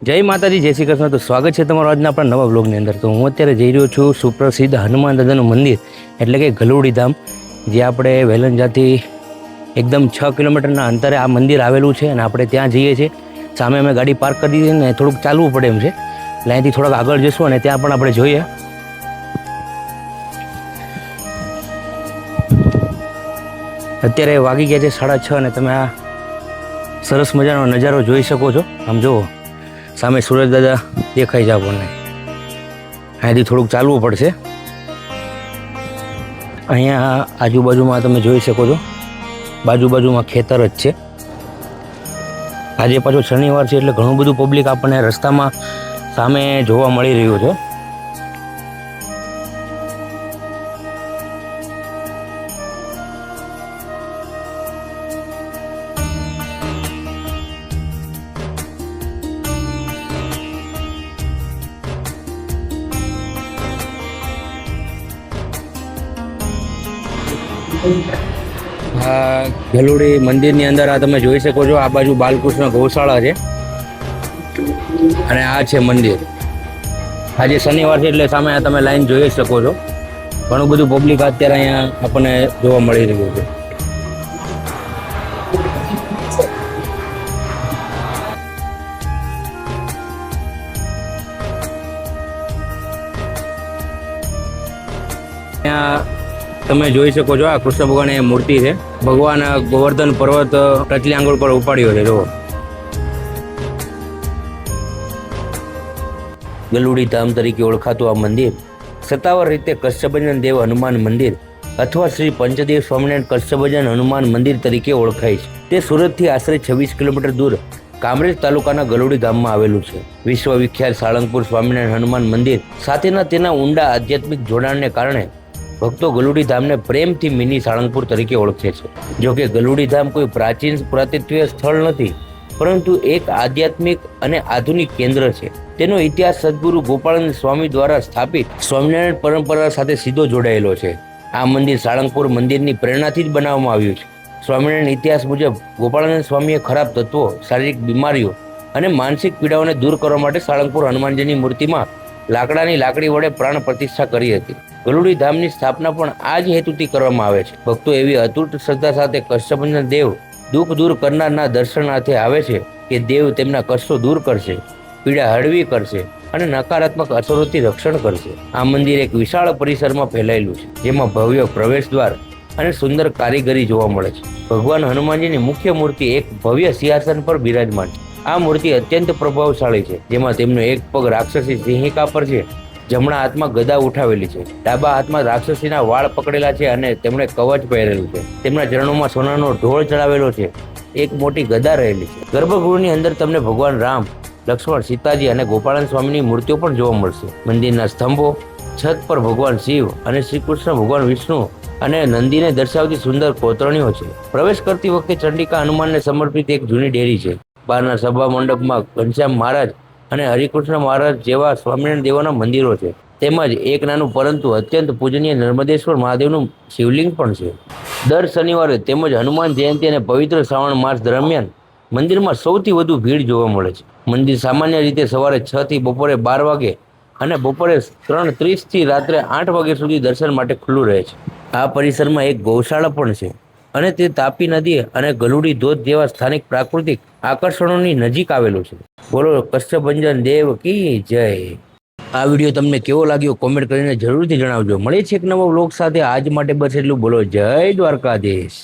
જય માતાજી, જય શ્રી કૃષ્ણ. તો સ્વાગત છે તમારું આજના આપણા નવા બ્લોગની અંદર. તો હું અત્યારે જઈ રહ્યો છું સુપ્રસિદ્ધ હનુમાન દાદાનું મંદિર એટલે કે ગલુડી ધામ, જે આપણે વેલંજાથી એકદમ 6 કિલોમીટરના અંતરે આ મંદિર આવેલું છે અને આપણે ત્યાં જઈએ છીએ. સામે અમે ગાડી પાર્ક કરી દીધી ને થોડુંક ચાલવું પડે એમ છે, એટલે અહીંથી થોડાક આગળ જઈશું અને ત્યાં પણ આપણે જોઈએ. અત્યારે વાગી ગયા છે 6:30 અને તમે આ સરસ મજાનો નજારો જોઈ શકો છો. આમ જુઓ, સામે સુરજ દાદા દેખાઈ છે આપણને. અહીંયાથી થોડુંક ચાલવું પડશે. અહીંયા આજુબાજુમાં તમે જોઈ શકો છો, બાજુમાં ખેતર જ છે. આજે પાછો શનિવાર છે એટલે ઘણું બધું પબ્લિક આપણને રસ્તામાં સામે જોવા મળી રહ્યું છે. આ ગલુડી મંદિરની અંદર આ તમે જોઈ શકો છો, આ બાજુ બાલકૃષ્ણ ગૌશાળા છે અને આ છે મંદિર. આજે શનિવાર છે એટલે સામે તમે લાઈન જોઈ શકો છો. ઘણું બધું પબ્લિક અત્યારે અહીંયા આપણને જોવા મળી રહ્યું છે. અહીંયા તમે જોઈ શકો છો, આ કૃષ્ણ ભગવાનની મૂર્તિ છે. ભગવાન ગોવર્ધન પર્વત ટચલી આંગળ પર ઉપાડ્યો છે. જુઓ, ગલુડી ધામ તરીકે ઓળખાતું આ મંદિર સત્તાવાર રીતે કષ્ટભંજન દેવ હનુમાન મંદિર અથવા શ્રી પંચદેવ સ્વામિનારાયણ કષ્ટભંજન હનુમાન મંદિર તરીકે ઓળખાય છે. તે સુરતથી આશરે 26 કિલોમીટર દૂર કામરેજ તાલુકાના ગલુડી ગામમાં આવેલું છે. વિશ્વવિખ્યાત સાળંગપુર સ્વામિનારાયણ હનુમાન મંદિર સાથેના તેના ઊંડા આધ્યાત્મિક જોડાણને કારણે ભક્તો ગલુડી ધામને પ્રેમથી મિની સાળંગપુર તરીકે ઓળખે છે. જોકે ગલુડી ધામ કોઈ પ્રાચીન પુરાતત્વીય સ્થળ નથી, પરંતુ એક આધ્યાત્મિક અને આધુનિક કેન્દ્ર છે. તેનો ઇતિહાસ સદગુરુ ગોપાળાનંદ સ્વામી દ્વારા સ્થાપિત સ્વામિનારાયણ પરંપરા સાથે સીધો જોડાયેલો છે. આ મંદિર સાળંગપુર મંદિરની પ્રેરણાથી જ બનાવવામાં આવ્યું છે. સ્વામિનારાયણ ઇતિહાસ મુજબ ગોપાળાનંદ સ્વામીએ ખરાબ તત્વો, શારીરિક બીમારીઓ અને માનસિક પીડાઓને દૂર કરવા માટે સાળંગપુર હનુમાનજીની મૂર્તિમાં લાકડાની લાકડી વડે પ્રાણ પ્રતિષ્ઠા કરી હતી. ગલુડી ધામની સ્થાપના પણ આ જ હેતુથી કરવામાં આવે છે. ભક્તો એવી અતૂટ શ્રદ્ધા સાથે કષ્ટભંજન દેવ, દુઃખ દૂર કરનારના દર્શનાર્થે આવે છે કે દેવ તેમના કષ્ટો દૂર કરશે, પીડા હળવી કરશે અને નકારાત્મક અસરોથી રક્ષણ કરશે. આ મંદિર એક વિશાળ પરિસરમાં ફેલાયેલું છે, જેમાં ભવ્ય પ્રવેશ દ્વાર અને સુંદર કારીગરી જોવા મળે છે. ભગવાન હનુમાનજીની મુખ્ય મૂર્તિ એક ભવ્ય સિંહાસન પર બિરાજમાન છે. આ મૂર્તિ અત્યંત પ્રભાવશાળી છે, જેમાં તેમનો એક પગ રાક્ષસી સિંહિકા પર છે, જમણા હાથમાં ગદા ઉઠાવેલી છે, ડાબા હાથમાં રાક્ષસીના વાળ પકડેલા છે અને તેમણે કવચ પહેરેલું છે. તેમના ચરણોમાં સોનાનો ઢોળ ચડાવેલો છે, એક મોટી ગદા રહેલી છે. ગર્ભગૃહની અંદર તમને ભગવાન રામ, લક્ષ્મણ, સીતાજી અને ગોપાળન સ્વામીની મૂર્તિઓ પણ જોવા મળશે. મંદિરના સ્તંભો, છત પર ભગવાન શિવ અને શ્રી કૃષ્ણ ભગવાન વિષ્ણુ અને નંદીને દર્શાવતી સુંદર કોતરણીઓ છે. પ્રવેશ કરતી વખતે ચંડિકા હનુમાનને સમર્પિત એક જૂની ડેરી છે. બહારના સભા મંડપમાં ઘનશ્યામ મહારાજ અને હરિકૃષ્ણ મહારાજ જેવા સ્વામિનારાયણ દેવોના મંદિરો છે. તેમજ એક નાનું પરંતુ અત્યંત પૂજનીય નર્મદેશ્વર મહાદેવનું શિવલિંગ પણ છે. દર શનિવારે તેમજ હનુમાન જયંતિ અને પવિત્ર શ્રાવણ માસ દરમિયાન મંદિરમાં સૌથી વધુ ભીડ જોવા મળે છે. મંદિર સામાન્ય રીતે સવારે 6 થી બપોરે 12 વાગે અને બપોરે 3:30 થી રાત્રે 8 વાગ્યા સુધી દર્શન માટે ખુલ્લું રહે છે. આ પરિસરમાં એક ગૌશાળા પણ છે અને તે તાપી નદી અને ગલુડી ધોધ જેવા સ્થાનિક પ્રાકૃતિક આકર્ષણોની નજીક આવેલું છે. બોલો કષ્ટભંજન દેવ કી જય. આ વિડીયો તમને કેવો લાગ્યો કોમેન્ટ કરીને જરૂરથી જણાવજો. મળીએ છીએ એક નવો વ્લોગ સાથે. આજ માટે બસ એટલું. બોલો જય દ્વારકાધીશ.